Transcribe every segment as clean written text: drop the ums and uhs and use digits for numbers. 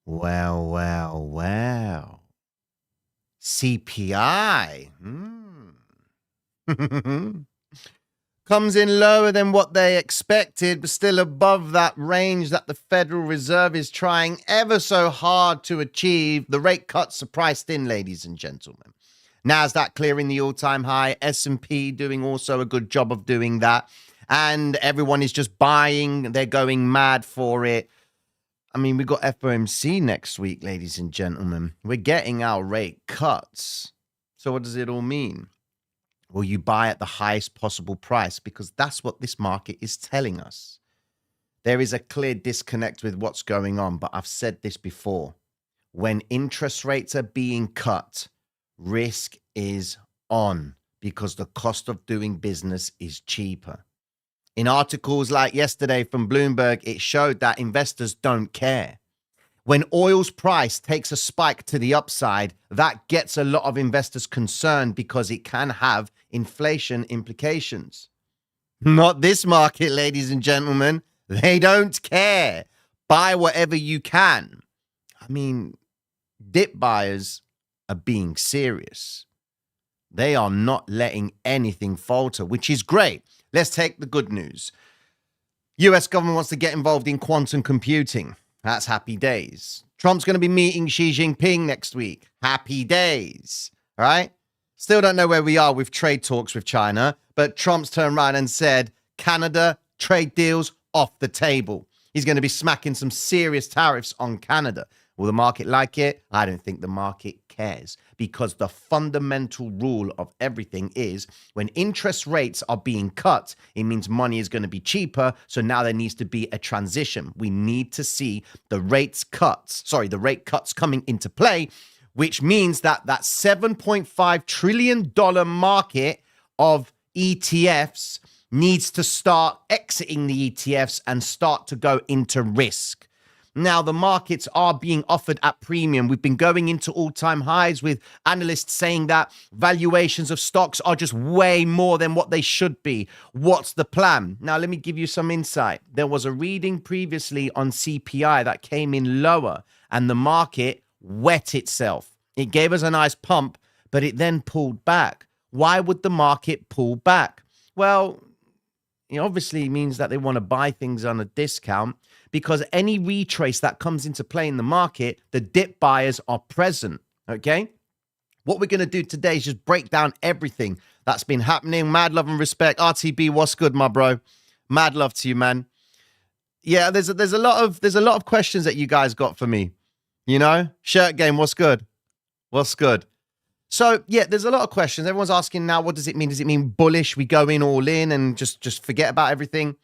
Well. CPI. Comes in lower than what they expected, but still above that range that the Federal Reserve is trying ever so hard to achieve. The rate cuts are priced in, ladies and gentlemen. NASDAQ clearing the all-time high, S&P doing also a good job of doing that, and everyone is just buying. They're going mad for it. I mean, we got FOMC next week, ladies and gentlemen. We're getting our rate cuts. So what does it all mean? Will you buy at the highest possible price? Because that's what this market is telling us. There is a clear disconnect with what's going on, but I've said this before. When interest rates are being cut, risk is on because the cost of doing business is cheaper. In articles like yesterday from Bloomberg, it showed that investors don't care. When oil's price takes a spike to the upside, that gets a lot of investors concerned because it can have inflation implications. Not this market, ladies and gentlemen. They don't care. Buy whatever you can. I mean, dip buyers are being serious. They are not letting anything falter, which is great. Let's take the good news. US government wants to get involved in quantum computing. That's happy days. Trump's going to be meeting Xi Jinping next week. Happy days. All right? Still don't know where we are with trade talks with China, but Trump's turned around and said, Canada, trade deals off the table. He's going to be smacking some serious tariffs on Canada. Will the market like it? I don't think the market cares because the fundamental rule of everything is when interest rates are being cut, it means money is going to be cheaper. So now there needs to be a transition. We need to see the rate cuts coming into play, which means that $7.5 trillion market of ETFs needs to start exiting the ETFs and start to go into risk. Now, the markets are being offered at premium. We've been going into all-time highs with analysts saying that valuations of stocks are just way more than what they should be. What's the plan? Now, let me give you some insight. There was a reading previously on CPI that came in lower, and the market wet itself. It gave us a nice pump, but it then pulled back. Why would the market pull back? Well, it obviously means that they want to buy things on a discount because any retrace that comes into play in the market, the dip buyers are present, okay? What we're going to do today is just break down everything that's been happening. Mad love and respect. RTB, what's good, my bro? Mad love to you, man. Yeah, there's a lot of questions that you guys got for me. You know? Shirt game, what's good? What's good? So, yeah, there's a lot of questions. Everyone's asking now, what does it mean? Does it mean bullish? We go in all in and just forget about everything?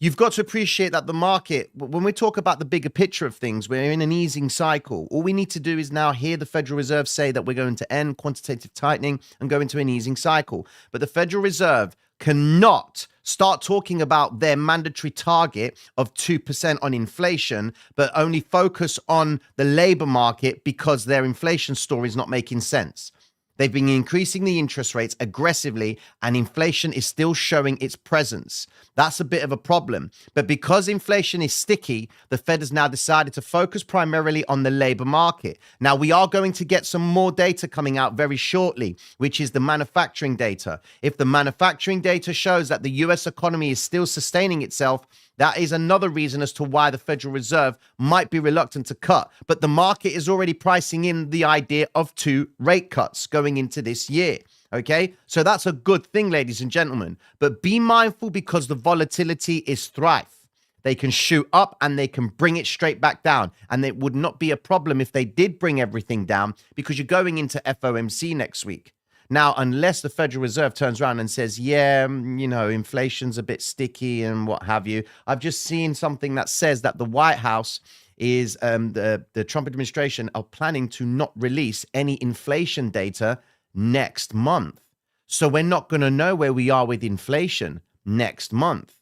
You've got to appreciate that the market, when we talk about the bigger picture of things, we're in an easing cycle. All we need to do is now hear the Federal Reserve say that we're going to end quantitative tightening and go into an easing cycle. But the Federal Reserve cannot start talking about their mandatory target of 2% on inflation, but only focus on the labor market because their inflation story is not making sense. They've been increasing the interest rates aggressively and inflation is still showing its presence. That's a bit of a problem. But because inflation is sticky, the Fed has now decided to focus primarily on the labor market. Now, we are going to get some more data coming out very shortly, which is the manufacturing data. If the manufacturing data shows that the US economy is still sustaining itself, that is another reason as to why the Federal Reserve might be reluctant to cut. But the market is already pricing in the idea of 2 rate cuts going into this year. Okay, so that's a good thing, ladies and gentlemen. But be mindful because the volatility is rife. They can shoot up and they can bring it straight back down. And it would not be a problem if they did bring everything down because you're going into FOMC next week. Now, unless the Federal Reserve turns around and says, yeah, inflation's a bit sticky and what have you. I've just seen something that says that the White House is, the Trump administration are planning to not release any inflation data next month. So we're not going to know where we are with inflation next month.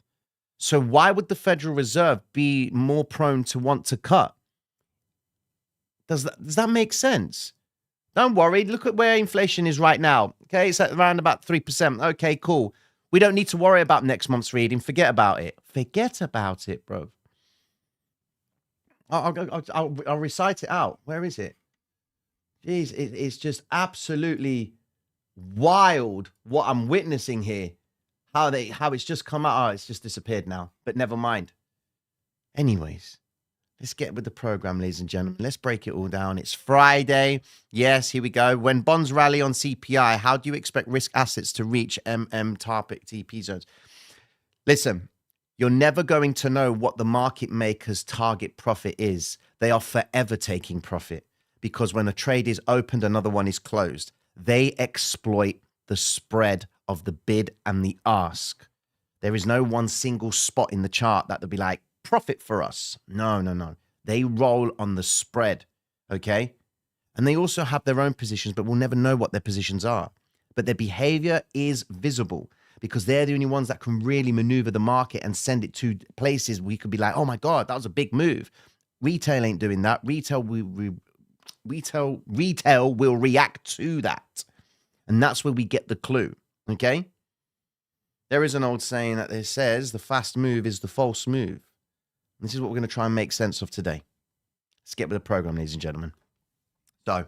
So why would the Federal Reserve be more prone to want to cut? Does that make sense? Don't worry. Look at where inflation is right now. Okay, it's at around about 3%. Okay, cool. We don't need to worry about next month's reading. Forget about it. Forget about it, bro. I'll recite it out. Where is it? Jeez, it's just absolutely wild what I'm witnessing here. How it's just come out. Oh, it's just disappeared now. But never mind. Anyways, let's get with the program, ladies and gentlemen. Let's break it all down. It's Friday. Yes, here we go. When bonds rally on CPI, how do you expect risk assets to reach target TP zones? Listen, you're never going to know what the market maker's target profit is. They are forever taking profit because when a trade is opened, another one is closed. They exploit the spread of the bid and the ask. There is no one single spot in the chart that they'll be like, profit for us. No. They roll on the spread, okay? And they also have their own positions, but we'll never know what their positions are. But their behavior is visible because they're the only ones that can really maneuver the market and send it to places we could be like, oh my God, that was a big move. Retail ain't doing that. Retail will react to that. And that's where we get the clue, okay? There is an old saying that says the fast move is the false move. This is what we're going to try and make sense of today. Let's get with the program, ladies and gentlemen. So,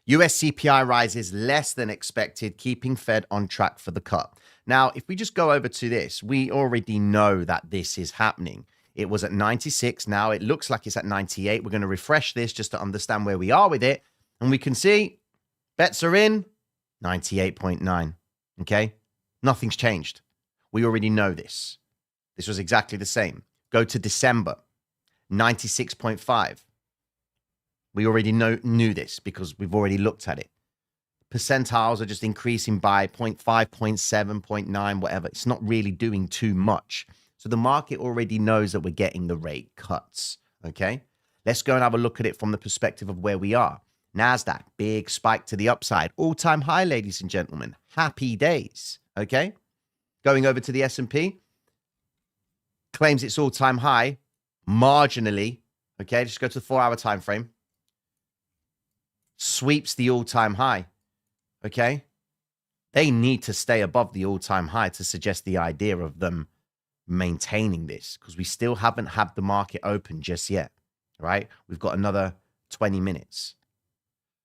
US CPI rises less than expected, keeping Fed on track for the cut. Now, if we just go over to this, we already know that this is happening. It was at 96. Now it looks like it's at 98. We're going to refresh this just to understand where we are with it. And we can see bets are in 98.9. Okay? Nothing's changed. We already know this. This was exactly the same. Go to December, 96.5. We already knew this because we've already looked at it. Percentiles are just increasing by 0.5, 0.7, 0.9, whatever. It's not really doing too much. So the market already knows that we're getting the rate cuts, okay? Let's go and have a look at it from the perspective of where we are. NASDAQ, big spike to the upside. All-time high, ladies and gentlemen. Happy days, okay? Going over to the S&P, claims its all-time high marginally, okay? Just go to the 4-hour time frame. Sweeps the all-time high, okay? They need to stay above the all-time high to suggest the idea of them maintaining this because we still haven't had the market open just yet, right? We've got another 20 minutes.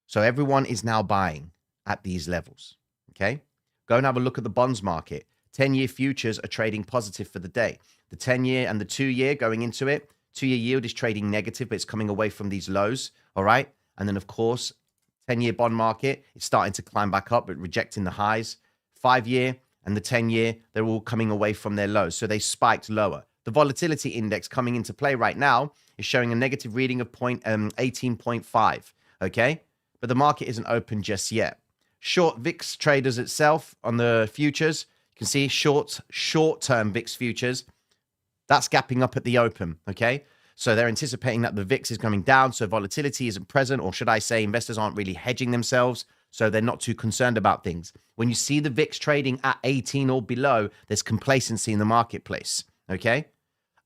So everyone is now buying at these levels, okay? Go and have a look at the bonds market. 10-year futures are trading positive for the day. The 10-year and the 2-year going into it, 2-year yield is trading negative, but it's coming away from these lows, all right? And then, of course, 10-year bond market is starting to climb back up, but rejecting the highs. 5-year and the 10-year, they're all coming away from their lows. So they spiked lower. The volatility index coming into play right now is showing a negative reading of 18.5, okay? But the market isn't open just yet. Short VIX traders itself on the futures, you can see short-term VIX futures, that's gapping up at the open, okay? So they're anticipating that the VIX is coming down, so volatility isn't present, or should I say investors aren't really hedging themselves, so they're not too concerned about things. When you see the VIX trading at 18 or below, there's complacency in the marketplace, okay?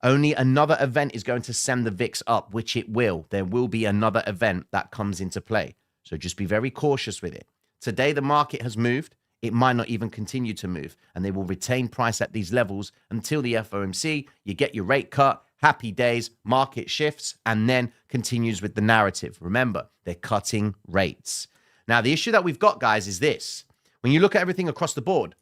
Only another event is going to send the VIX up, which it will. There will be another event that comes into play. So just be very cautious with it. Today, the market has moved. It might not even continue to move, and they will retain price at these levels until the FOMC. You get your rate cut, happy days, market shifts, and then continues with the narrative. Remember, they're cutting rates. Now, the issue that we've got, guys, is this. When you look at everything across the board,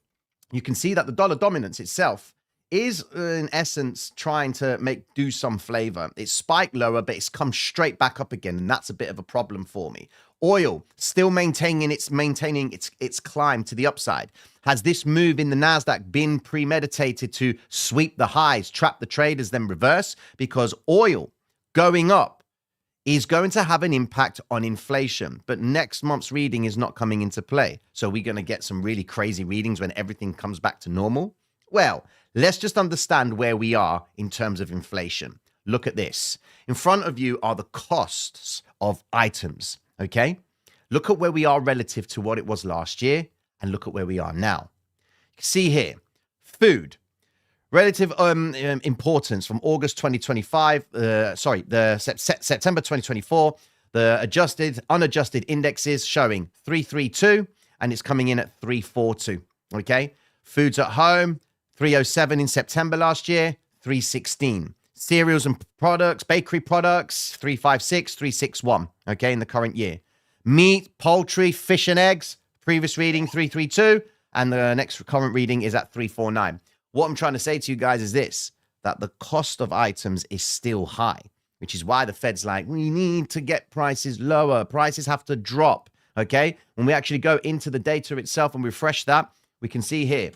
you can see that the dollar dominance itself is, in essence, trying to do some flavor. It's spiked lower, but it's come straight back up again, and that's a bit of a problem for me. Oil still maintaining its climb to the upside. Has this move in the NASDAQ been premeditated to sweep the highs, trap the traders, then reverse? Because oil going up is going to have an impact on inflation, but next month's reading is not coming into play. So we're going to get some really crazy readings when everything comes back to normal? Well, let's just understand where we are in terms of inflation. Look at this. In front of you are the costs of items, okay? Look at where we are relative to what it was last year and look at where we are now. You can see here, food, relative importance from August 2025, September 2024, the unadjusted indexes showing 332 and it's coming in at 342, okay? Foods at home, 307 in September last year, 316. Cereals and products, bakery products, 356, 361, okay, in the current year. Meat, poultry, fish and eggs, previous reading 332, and the next current reading is at 349. What I'm trying to say to you guys is this, that the cost of items is still high, which is why the Fed's like, we need to get prices lower. Prices have to drop, okay? When we actually go into the data itself and refresh that, we can see here,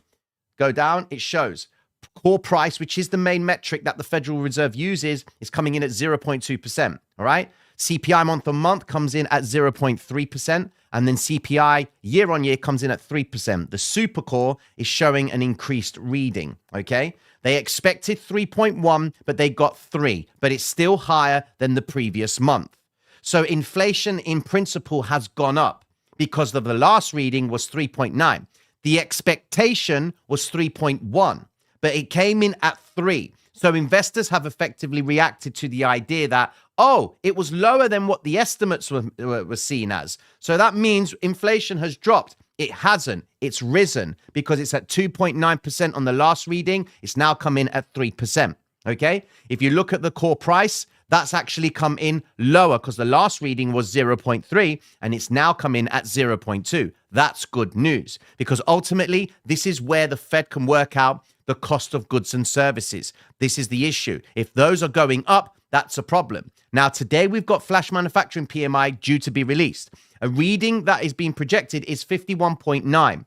go down, it shows core price, which is the main metric that the Federal Reserve uses, is coming in at 0.2%, all right? CPI month on month comes in at 0.3%, and then CPI year on year comes in at 3%. The super core is showing an increased reading, okay? They expected 3.1, but they got 3, but it's still higher than the previous month. So inflation in principle has gone up because of the last reading was 3.9. The expectation was 3.1, but it came in at 3. So investors have effectively reacted to the idea that, oh, it was lower than what the estimates were seen as. So that means inflation has dropped. It hasn't. It's risen because it's at 2.9% on the last reading. It's now come in at 3%. Okay? If you look at the core price, that's actually come in lower because the last reading was 0.3 and it's now come in at 0.2. That's good news because ultimately this is where the Fed can work out the cost of goods and services. This is the issue. If those are going up, that's a problem. Now, today we've got flash manufacturing PMI due to be released. A reading that is being projected is 51.9.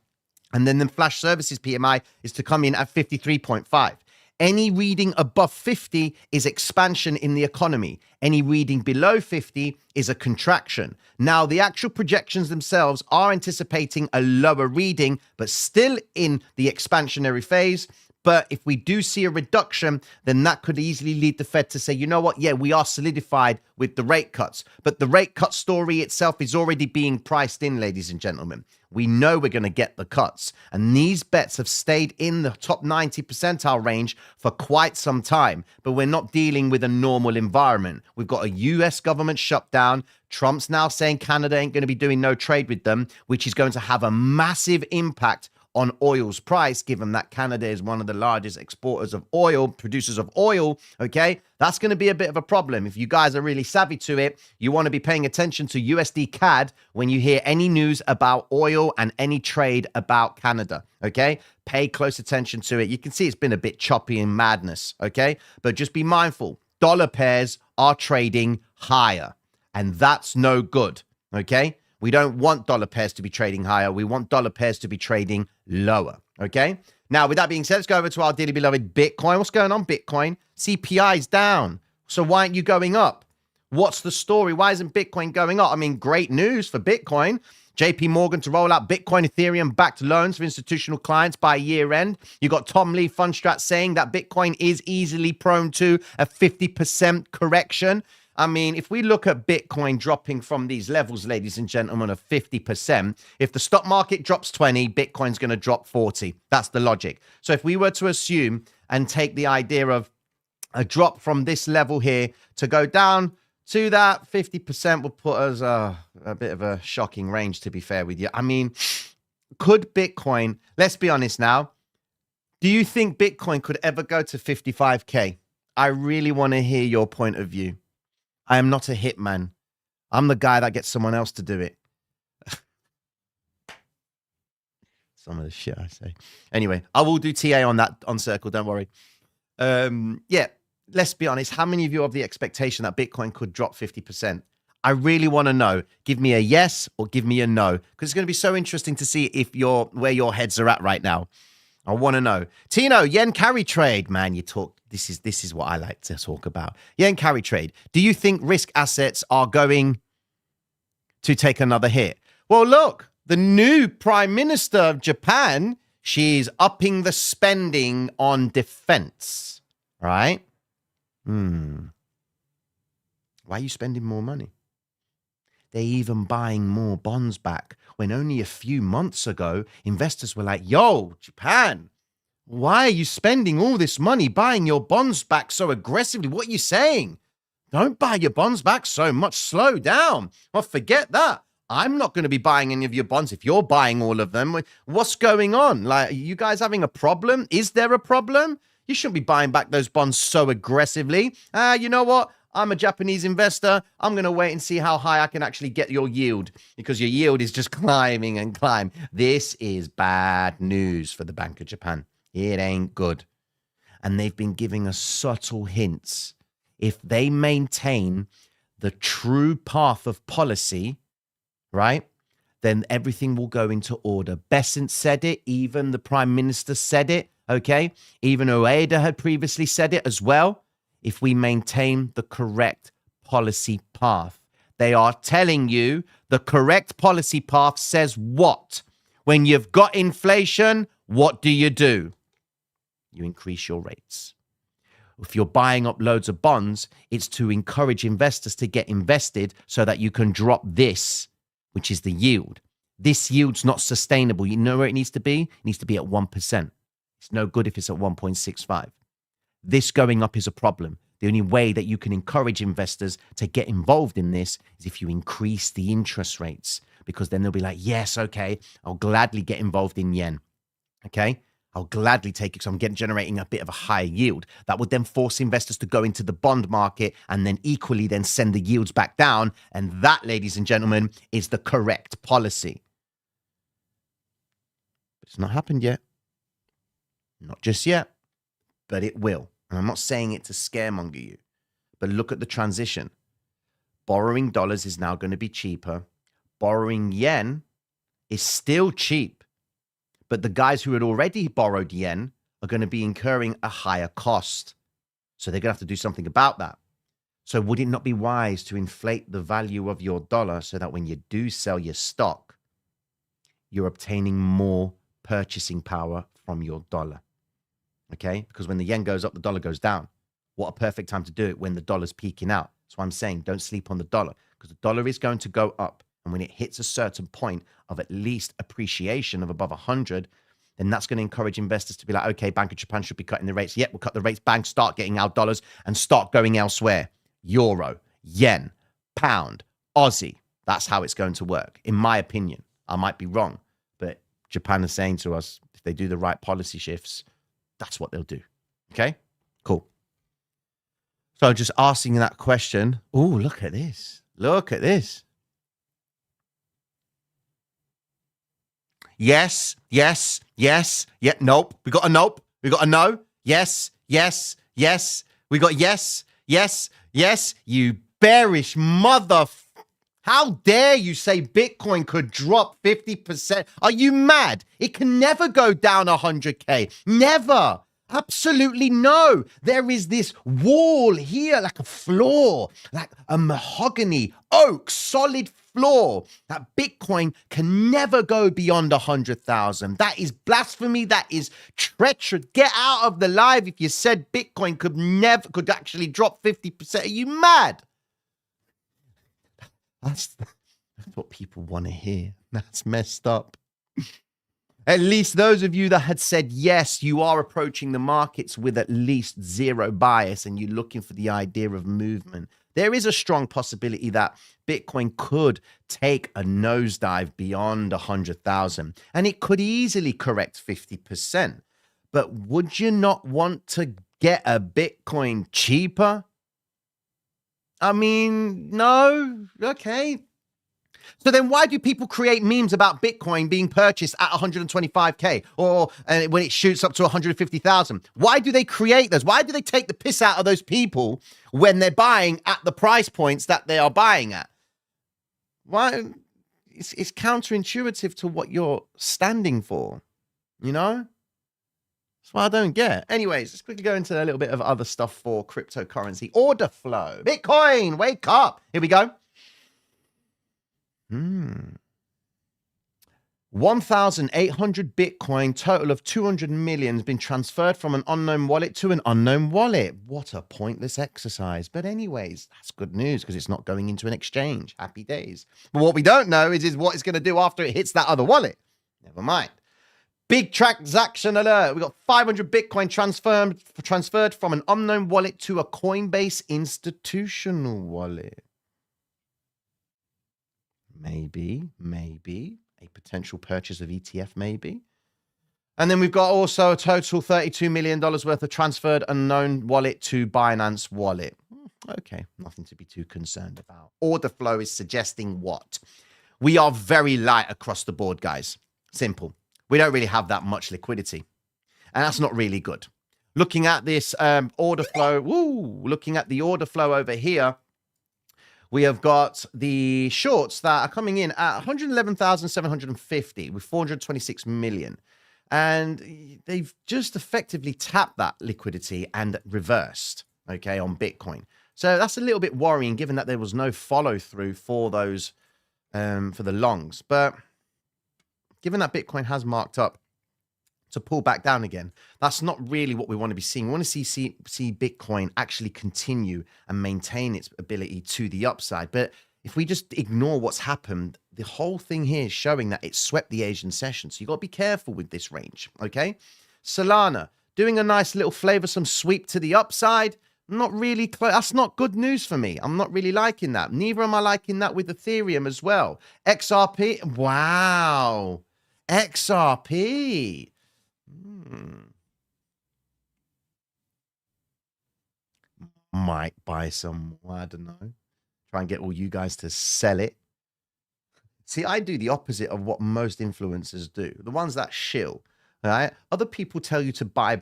And then the flash services PMI is to come in at 53.5. Any reading above 50 is expansion in the economy. Any reading below 50 is a contraction. Now, the actual projections themselves are anticipating a lower reading, but still in the expansionary phase. But if we do see a reduction, then that could easily lead the Fed to say, you know what? Yeah, we are solidified with the rate cuts. But the rate cut story itself is already being priced in, ladies and gentlemen. We know we're going to get the cuts. And these bets have stayed in the top 90 percentile range for quite some time. But we're not dealing with a normal environment. We've got a US government shutdown. Trump's now saying Canada ain't going to be doing no trade with them, which is going to have a massive impact on oil's price, given that Canada is one of the largest exporters of oil, producers of oil, okay? That's going to be a bit of a problem. If you guys are really savvy to it, you want to be paying attention to USD CAD when you hear any news about oil and any trade about Canada, okay? Pay close attention to it. You can see it's been a bit choppy and madness, okay? But just be mindful, dollar pairs are trading higher, and that's no good, okay? We don't want dollar pairs to be trading higher. We want dollar pairs to be trading lower, okay? Now, with that being said, let's go over to our dearly beloved Bitcoin. What's going on, Bitcoin? CPI is down. So why aren't you going up? What's the story? Why isn't Bitcoin going up? I mean, great news for Bitcoin. JP Morgan to roll out Bitcoin, Ethereum-backed loans for institutional clients by year end. You got Tom Lee Fundstrat saying that Bitcoin is easily prone to a 50% correction. I mean, if we look at Bitcoin dropping from these levels, ladies and gentlemen, of 50%, if the stock market drops 20, Bitcoin's going to drop 40. That's the logic. So if we were to assume and take the idea of a drop from this level here to go down to that 50% will put us a bit of a shocking range, to be fair with you. I mean, could Bitcoin, let's be honest now, do you think Bitcoin could ever go to 55K? I really want to hear your point of view. I am not a hitman. I'm the guy that gets someone else to do it. Some of the shit I say. Anyway, I will do TA on that, on Circle, don't worry. Yeah, let's be honest. How many of you have the expectation that Bitcoin could drop 50%? I really want to know. Give me a yes or give me a no. Because it's going to be so interesting to see if where your heads are at right now. I want to know. Tino, yen carry trade. Man, you talk. This is what I like to talk about. Yen carry trade. Do you think risk assets are going to take another hit? Well, look, the new Prime Minister of Japan, she's upping the spending on defense, right? Why are you spending more money? They're even buying more bonds back when only a few months ago, investors were like, yo, Japan, why are you spending all this money buying your bonds back so aggressively? What are you saying? Don't buy your bonds back so much. Slow down. Well, forget that. I'm not going to be buying any of your bonds if you're buying all of them. What's going on? Like, are you guys having a problem? Is there a problem? You shouldn't be buying back those bonds so aggressively. You know what? I'm a Japanese investor. I'm going to wait and see how high I can actually get your yield because your yield is just climbing and climbing. This is bad news for the Bank of Japan. It ain't good. And they've been giving us subtle hints. If they maintain the true path of policy, right, then everything will go into order. Besant said it. Even the Prime Minister said it, okay? Even Ueda had previously said it as well. If we maintain the correct policy path. They are telling you the correct policy path says what? When you've got inflation, what do? You increase your rates. If you're buying up loads of bonds, it's to encourage investors to get invested so that you can drop this, which is the yield. This yield's not sustainable. You know where it needs to be? It needs to be at 1%. It's no good if it's at 1.65. This going up is a problem. The only way that you can encourage investors to get involved in this is if you increase the interest rates, because then they'll be like, yes, okay, I'll gladly get involved in yen. Okay, I'll gladly take it because I'm generating a bit of a higher yield. That would then force investors to go into the bond market and then equally then send the yields back down. And that, ladies and gentlemen, is the correct policy. But it's not happened yet. Not just yet, but it will. And I'm not saying it to scaremonger you, but look at the transition. Borrowing dollars is now going to be cheaper. Borrowing yen is still cheap, but the guys who had already borrowed yen are going to be incurring a higher cost. So they're going to have to do something about that. So would it not be wise to inflate the value of your dollar so that when you do sell your stock, you're obtaining more purchasing power from your dollar? Okay, because when the yen goes up, the dollar goes down. What a perfect time to do it when the dollar's peaking out. That's why I'm saying don't sleep on the dollar, because the dollar is going to go up. And when it hits a certain point of at least appreciation of above 100, then that's going to encourage investors to be like, okay, Bank of Japan should be cutting the rates. Yep, we'll cut the rates. Bang, start getting our dollars and start going elsewhere. Euro, yen, pound, Aussie. That's how it's going to work, in my opinion. I might be wrong, but Japan is saying to us, if they do the right policy shifts, that's what they'll do. Okay, cool. So just asking that question. Oh, look at this. Look at this. Yes, yes, yes, yeah, nope. We got a nope. We got a no. Yes, yes, yes. We got yes, yes, yes. You bearish mother. How dare you say Bitcoin could drop 50%? Are you mad? It can never go down 100K. Never. Absolutely no. There is this wall here, like a floor, like a mahogany, oak, solid floor. That Bitcoin can never go beyond 100,000. That is blasphemy. That is treacherous. Get out of the live if you said Bitcoin could actually drop 50%. Are you mad? That's what people want to hear. That's messed up. At least those of you that had said, yes, you are approaching the markets with at least zero bias and you're looking for the idea of movement. There is a strong possibility that Bitcoin could take a nosedive beyond 100,000 and it could easily correct 50%. But would you not want to get a Bitcoin cheaper? I mean, no. Okay. So then why do people create memes about Bitcoin being purchased at 125K or when it shoots up to 150,000? Why do they create those? Why do they take the piss out of those people when they're buying at the price points that they are buying at? Why? It's counterintuitive to what you're standing for, you know? That's what I don't get. Anyways, let's quickly go into a little bit of other stuff for cryptocurrency. Order flow. Bitcoin, wake up. Here we go. 1,800 Bitcoin, total of 200 million has been transferred from an unknown wallet to an unknown wallet. What a pointless exercise. But anyways, that's good news because it's not going into an exchange. Happy days. But what we don't know is what it's going to do after it hits that other wallet. Never mind. Big transaction alert. We got 500 Bitcoin transferred from an unknown wallet to a Coinbase institutional wallet. Maybe a potential purchase of ETF, maybe. And then we've got also a total $32 million worth of transferred unknown wallet to Binance wallet. Okay, nothing to be too concerned about. Order flow is suggesting what? We are very light across the board, guys. Simple. We don't really have that much liquidity. And that's not really good. Looking at this order flow, looking at the order flow over here, we have got the shorts that are coming in at 111,750 with 426 million. And they've just effectively tapped that liquidity and reversed, okay, on Bitcoin. So that's a little bit worrying given that there was no follow through for those, for the longs. But given that Bitcoin has marked up to pull back down again, that's not really what we want to be seeing. We want to see Bitcoin actually continue and maintain its ability to the upside. But if we just ignore what's happened, the whole thing here is showing that it swept the Asian session. So you got to be careful with this range, okay? Solana, doing a nice little flavorsome sweep to the upside. Not really close. That's not good news for me. I'm not really liking that. Neither am I liking that with Ethereum as well. XRP, wow. XRP. Might buy some more, I don't know. Try and get all you guys to sell it. See, I do the opposite of what most influencers do. The ones that shill, right? Other people tell you to buy.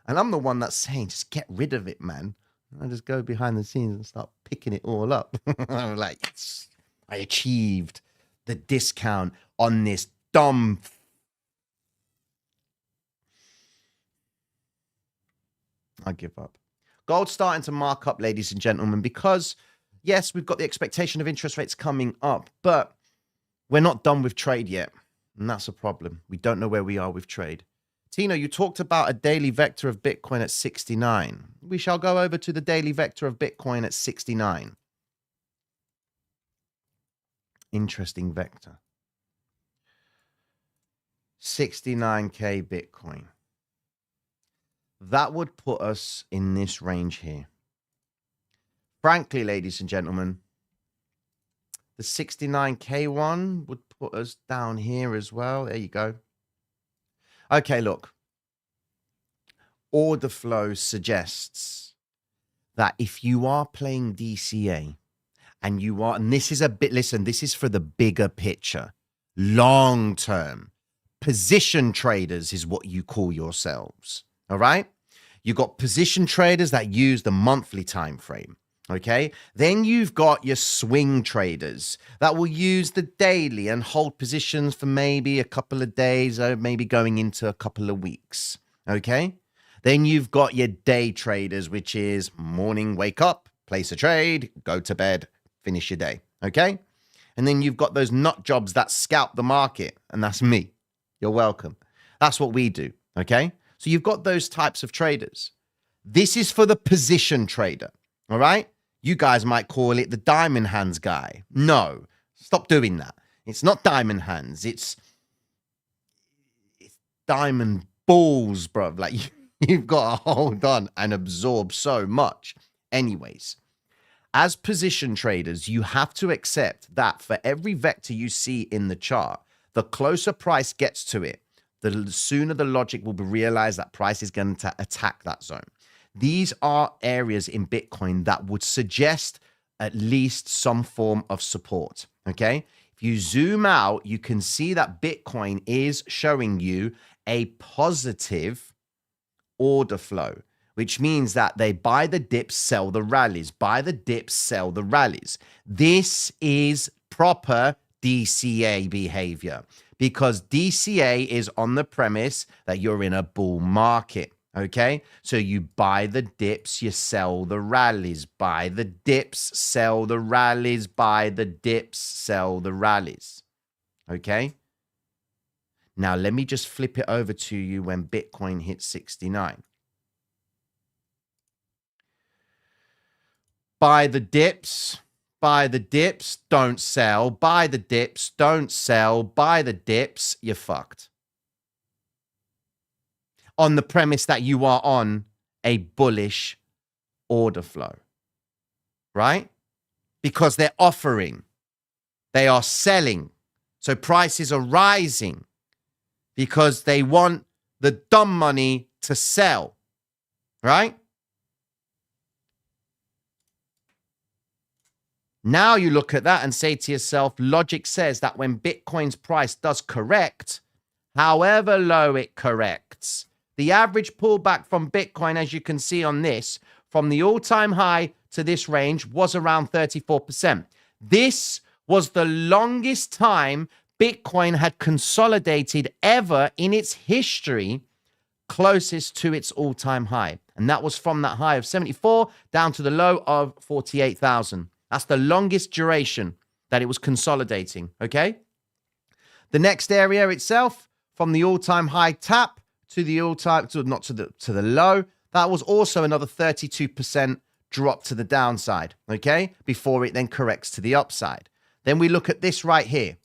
And I'm the one that's saying, just get rid of it, man. I just go behind the scenes and start picking it all up. I'm like, yes, I achieved the discount on this dumb. I give up. Gold's starting to mark up, ladies and gentlemen, because, yes, we've got the expectation of interest rates coming up, but we're not done with trade yet, and that's a problem. We don't know where we are with trade. Tino, you talked about a daily vector of Bitcoin at 69. We shall go over to the daily vector of Bitcoin at 69. Interesting vector. 69K Bitcoin. That would put us in this range here. Frankly, ladies and gentlemen, the 69K one would put us down here as well. There you go. Okay, look. Order flow suggests that if you are playing DCA and you are, and this is a bit, listen, this is for the bigger picture, long term, position traders is what you call yourselves. All right. You got position traders that use the monthly time frame. Okay. Then you've got your swing traders that will use the daily and hold positions for maybe a couple of days or maybe going into a couple of weeks. Okay. Then you've got your day traders, which is morning, wake up, place a trade, go to bed, finish your day. Okay. And then you've got those nut jobs that scalp the market. And that's me. You're welcome. That's what we do. Okay. So you've got those types of traders. This is for the position trader, all right? You guys might call it the diamond hands guy. No, stop doing that. It's not diamond hands. It's diamond balls, bro. Like you've got to hold on and absorb so much. Anyways, as position traders, you have to accept that for every vector you see in the chart, the closer price gets to it, the sooner the logic will be realized that price is going to attack that zone. These are areas in Bitcoin that would suggest at least some form of support, okay? If you zoom out, you can see that Bitcoin is showing you a positive order flow, which means that they buy the dips, sell the rallies, buy the dips, sell the rallies. This is proper DCA behavior, because DCA is on the premise that you're in a bull market, okay? So you buy the dips, you sell the rallies, buy the dips, sell the rallies, buy the dips, sell the rallies, okay? Now, let me just flip it over to you when Bitcoin hits 69. Buy the dips. Buy the dips, don't sell. Buy the dips, don't sell. Buy the dips, you're fucked. On the premise that you are on a bullish order flow, right? Because they're offering, they are selling. So prices are rising because they want the dumb money to sell, right? Now you look at that and say to yourself, logic says that when Bitcoin's price does correct, however low it corrects, the average pullback from Bitcoin, as you can see on this, from the all-time high to this range was around 34%. This was the longest time Bitcoin had consolidated ever in its history, closest to its all-time high. And that was from that high of 74 down to the low of 48,000. That's the longest duration that it was consolidating, okay? The next area itself, from the all-time high tap to the all-time, to the low, that was also another 32% drop to the downside, okay? Before it then corrects to the upside. Then we look at this right here,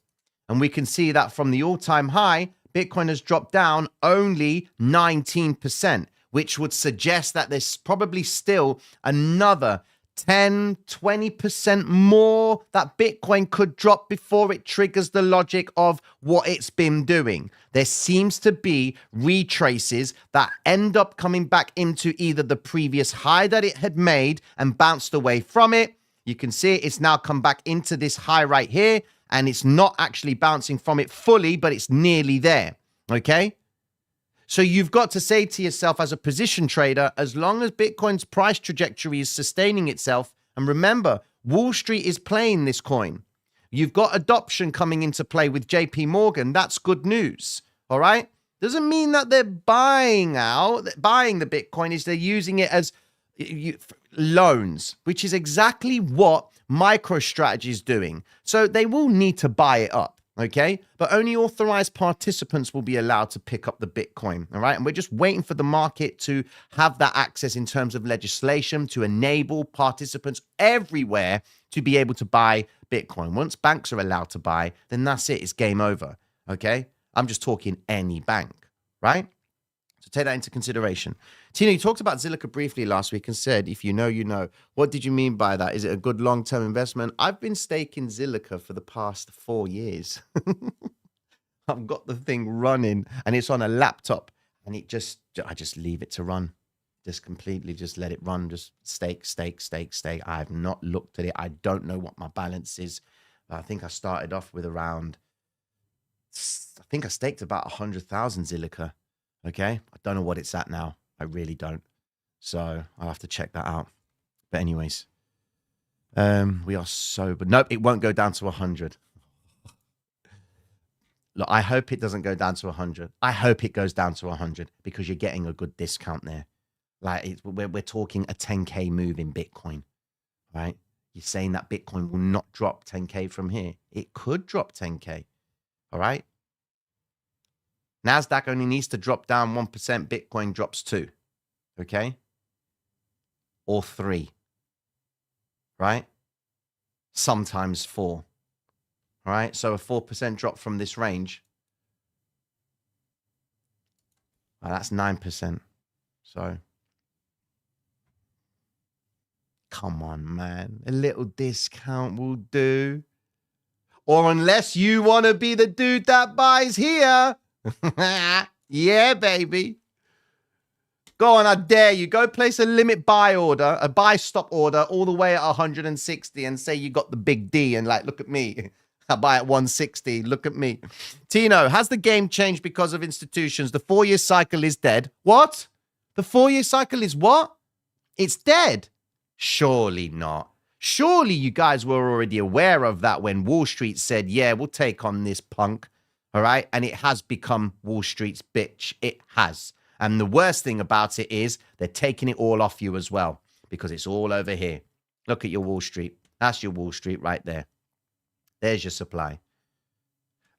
and we can see that from the all-time high, Bitcoin has dropped down only 19%, which would suggest that there's probably still another 10, 20% more that Bitcoin could drop before it triggers the logic of what it's been doing. There seems to be retraces that end up coming back into either the previous high that it had made and bounced away from it. You can see it's now come back into this high right here, and it's not actually bouncing from it fully, but it's nearly there, okay? So you've got to say to yourself as a position trader, as long as Bitcoin's price trajectory is sustaining itself, and remember, Wall Street is playing this coin. You've got adoption coming into play with JP Morgan. That's good news, all right? Doesn't mean that they're buying the Bitcoin, is they're using it as loans, which is exactly what MicroStrategy is doing. So they will need to buy it up. Okay, but only authorized participants will be allowed to pick up the Bitcoin. All right, and we're just waiting for the market to have that access in terms of legislation to enable participants everywhere to be able to buy Bitcoin. Once banks are allowed to buy, then that's it. It's game over. Okay, I'm just talking any bank, right? So take that into consideration. Tina, you talked about Zilliqa briefly last week and said, if you know, you know. What did you mean by that? Is it a good long-term investment? I've been staking Zilliqa for the past 4 years. I've got the thing running and it's on a laptop, and I just leave it to run. Just completely just let it run. Just stake. I have not looked at it. I don't know what my balance is. I think I started off with around, I think I staked about 100,000 Zilliqa. Okay, I don't know what it's at now. I really don't. So I'll have to check that out. But anyways, we are sober. Nope, it won't go down to 100. Look, I hope it doesn't go down to 100. I hope it goes down to 100 because you're getting a good discount there. Like we're talking a 10K move in Bitcoin, right? You're saying that Bitcoin will not drop 10K from here. It could drop 10K, all right? NASDAQ only needs to drop down 1%. Bitcoin drops 2, okay? Or 3, right? Sometimes 4, all right? So a 4% drop from this range, well, that's 9%. So, come on, man. A little discount will do. Or unless you want to be the dude that buys here. Yeah, baby. Go on, I dare you. Go place a limit buy order, a buy stop order all the way at 160 and say you got the big D and like, look at me. I buy at 160. Look at me. Tino, has the game changed because of institutions? The 4-year cycle is dead. What? The 4-year cycle is what? It's dead. Surely not. Surely you guys were already aware of that when Wall Street said, yeah, we'll take on this punk. All right. And it has become Wall Street's bitch. It has. And the worst thing about it is they're taking it all off you as well because it's all over here. Look at your Wall Street. That's your Wall Street right there. There's your supply.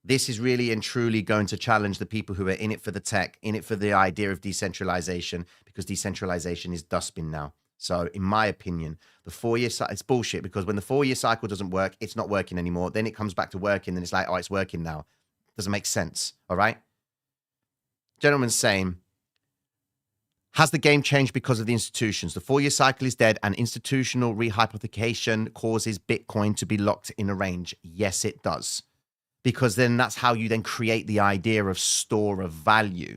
This is really and truly going to challenge the people who are in it for the tech, in it for the idea of decentralization, because decentralization is dustbin now. So in my opinion, the 4-year cycle, it's bullshit because when the 4-year cycle doesn't work, it's not working anymore. Then it comes back to working and it's like, oh, it's working now. Doesn't make sense. All right. Gentleman's saying, has the game changed because of the institutions? The 4-year cycle is dead and institutional rehypothecation causes Bitcoin to be locked in a range. Yes, it does. because then that's how you then create the idea of store of value.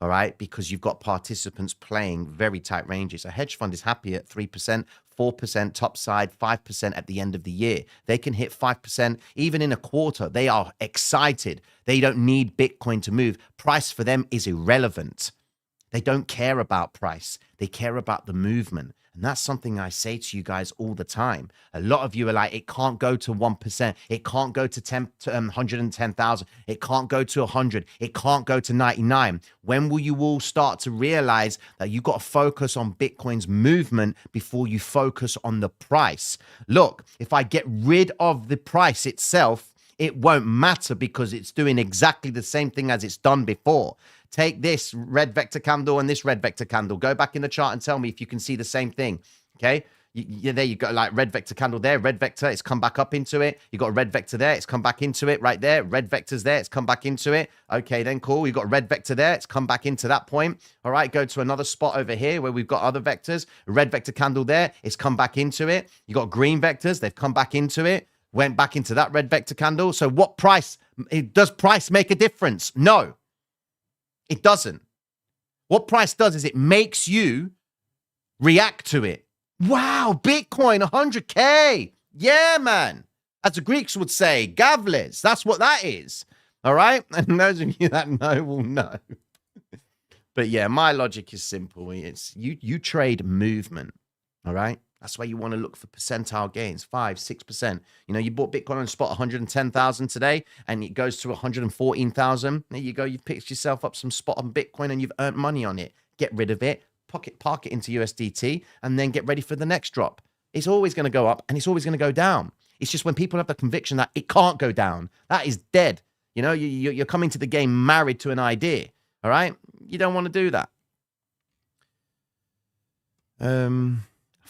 All right, because you've got participants playing very tight ranges. A hedge fund is happy at 3%, 4% top side, 5% at the end of the year. They can hit 5% even in a quarter. They are excited. They don't need Bitcoin to move. Price for them is irrelevant. They don't care about price. They care about the movement. And that's something I say to you guys all the time. A lot of you are like, it can't go to 1%. It can't go to 110,000. It can't go to 100. It can't go to 99. When will you all start to realize that you got to focus on Bitcoin's movement before you focus on the price? Look, if I get rid of the price itself, it won't matter because it's doing exactly the same thing as it's done before. Take this red vector candle and this red vector candle. Go back in the chart and tell me if you can see the same thing. Okay. There you go. Like red vector candle there, red vector, it's come back up into it. You got a red vector there, it's come back into it right there. Red vector's there, it's come back into it. Okay, then cool. You got a red vector there, it's come back into that point. All right, go to another spot over here where we've got other vectors. Red vector candle there, it's come back into it. You got green vectors, they've come back into it. Went back into that red vector candle. So what price? Does price make a difference? No. It doesn't. What price does is it makes you react to it. Wow, Bitcoin, 100K. Yeah, man. As the Greeks would say, gavles. That's what that is. All right? And those of you that know will know. But yeah, my logic is simple. It's you trade movement. All right? That's why you want to look for percentile gains, 5%, 6%. You know, you bought Bitcoin on spot 110,000 today and it goes to 114,000. There you go. You've picked yourself up some spot on Bitcoin and you've earned money on it. Get rid of it, park it into USDT, and then get ready for the next drop. It's always going to go up and it's always going to go down. It's just when people have the conviction that it can't go down, that is dead. You know, you're coming to the game married to an idea. All right? You don't want to do that.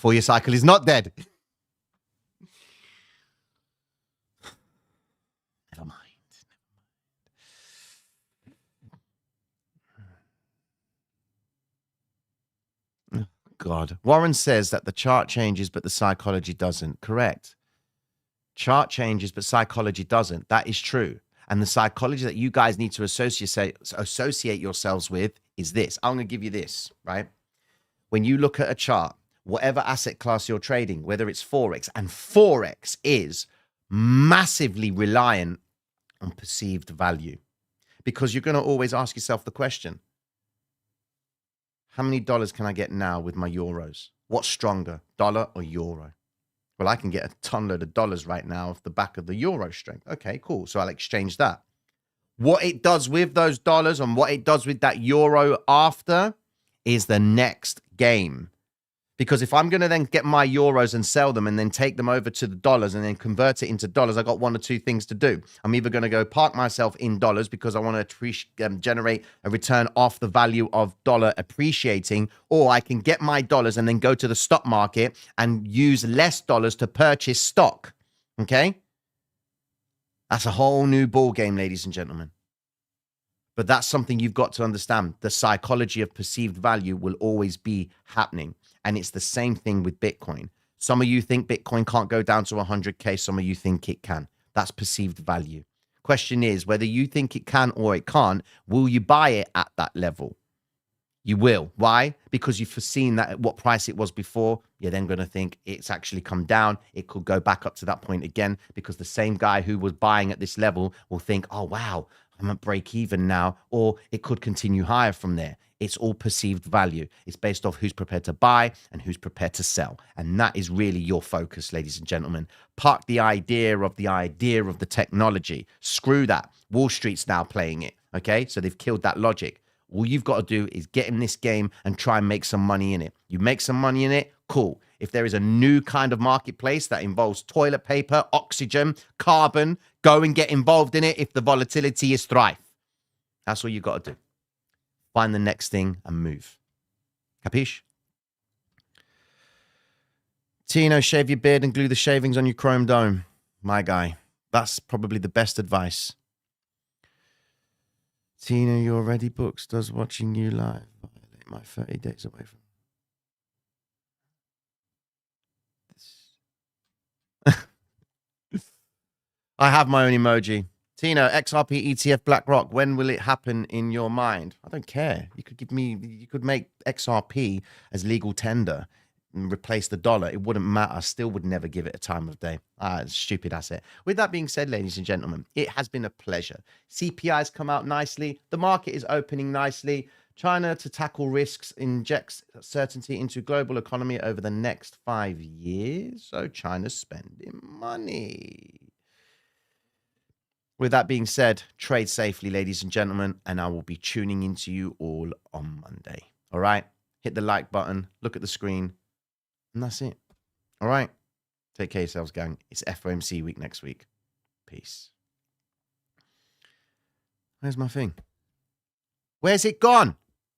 4-year cycle is not dead. Never mind. Oh, God. Warren says that the chart changes, but the psychology doesn't. Correct. Chart changes, but psychology doesn't. That is true. And the psychology that you guys need to associate yourselves with is this. I'm going to give you this, right? When you look at a chart, whatever asset class you're trading, whether it's Forex, and Forex is massively reliant on perceived value, because you're going to always ask yourself the question, how many dollars can I get now with my euros? What's stronger, dollar or euro? Well, I can get a ton load of dollars right now off the back of the euro strength. Okay, cool. So I'll exchange that. What it does with those dollars and what it does with that euro after is the next game. Because if I'm going to then get my euros and sell them and then take them over to the dollars and then convert it into dollars, I got one or two things to do. I'm either going to go park myself in dollars because I want to generate a return off the value of dollar appreciating, or I can get my dollars and then go to the stock market and use less dollars to purchase stock. Okay? That's a whole new ball game, ladies and gentlemen. But that's something you've got to understand. The psychology of perceived value will always be happening. And it's the same thing with Bitcoin. Some of you think Bitcoin can't go down to 100K. Some of you think it can. That's perceived value. Question is, whether you think it can or it can't, will you buy it at that level? You will. Why? Because you've foreseen that at what price it was before. You're then going to think it's actually come down. It could go back up to that point again, because the same guy who was buying at this level will think, oh, wow, I'm at break even now, or it could continue higher from there. It's all perceived value. It's based off who's prepared to buy and who's prepared to sell. And that is really your focus, ladies and gentlemen. Park the idea of the technology. Screw that. Wall Street's now playing it. Okay. So they've killed that logic. All you've got to do is get in this game and try and make some money in it. You make some money in it, cool. If there is a new kind of marketplace that involves toilet paper, oxygen, carbon, go and get involved in it if the volatility is thrive. That's all you got to do. Find the next thing and move. Capiche? Tino, shave your beard and glue the shavings on your chrome dome. My guy. That's probably the best advice. Tina, you already books. Does watching you live violate my 30 days away from this? I have my own emoji. Tino, XRP ETF BlackRock, when will it happen in your mind? I don't care. You could make XRP as legal tender and replace the dollar. It wouldn't matter. I still would never give it a time of day. Stupid asset. With that being said, ladies and gentlemen, it has been a pleasure. CPI has come out nicely. The market is opening nicely. China to tackle risks injects certainty into global economy over the next 5 years. So China's spending money. With that being said, trade safely, ladies and gentlemen, and I will be tuning into you all on Monday. All right? Hit the like button, look at the screen, and that's it. All right? Take care of yourselves, gang. It's FOMC week next week. Peace. Where's my thing? Where's it gone?